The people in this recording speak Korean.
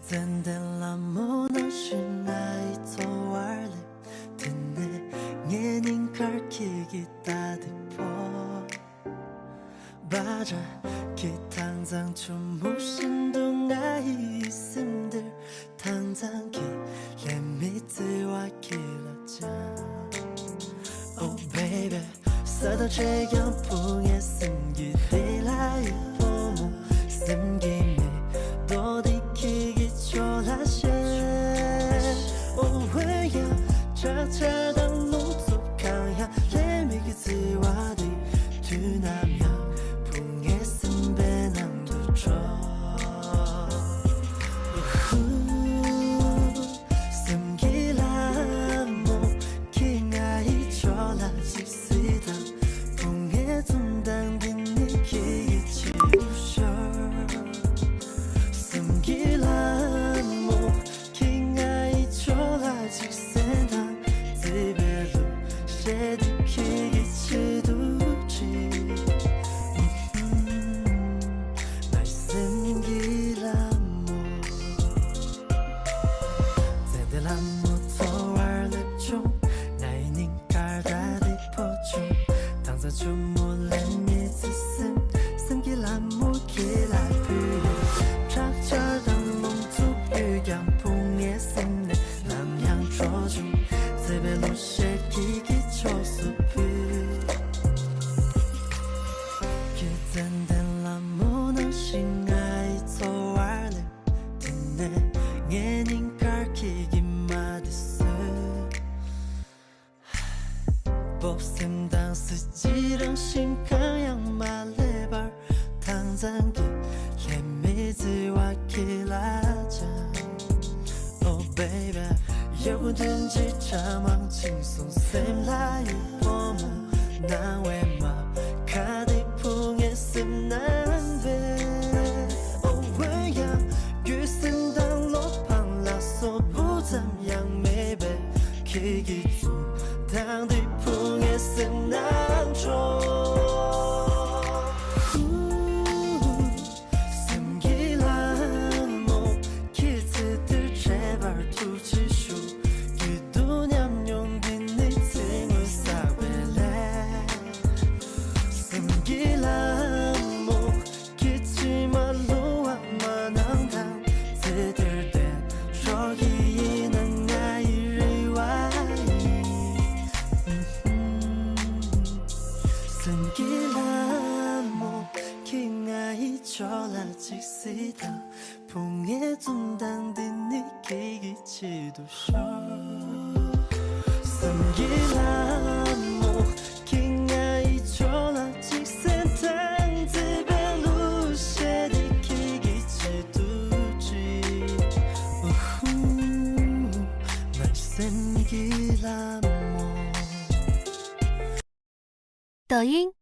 den l'amour 나의 토할래 듣네 얘는 가르치기 따뜻해 맞아 기탄상 주무신 동안 있음들 당장기 레미트와 길었자 Oh baby 서도 최경풍에 숨기대라 이포모 숨기네 너 지키기 졸라셔 Oh 왜야 차차당 녹속하야 레미트와 뒤나며 풍에 쓴배 남도 줘 숨기라 모킹아이 졸라직시다 풍에 둔당긴 니기 치우셔 숨기라 모킹아이 졸라직세다 집에도 쉐드키기 치두지 날 숨기라 모 제들라모 토할래죠 나의 닝깔다 디포죠 당사 주물레 미스슴 숨기라 모기라 부여 착절당 몸투 유양풍에 숨네 남양 조중 집에로 쉐키기 초수피 기댄 라모나 싱아이 토할래 듣네 얘는 가르치기 마디스 법셈당 스지랑 신가양 말레발 당장기 레미즈와 길라자 Oh baby 여구든지 자망 칭송 셈라이 봄 나외마 가디풍에 쓴난배 Oh 왜야 귀쓴당 로팡라소 부담양 매배 기기주 당디풍에 쓴난조 졸라직시다 풍에 둔당된 니기기 치두셔 숨기라 모킹아이 졸라직센당 집에 루쉐디키기 치두지 날 숨기라 모 抖音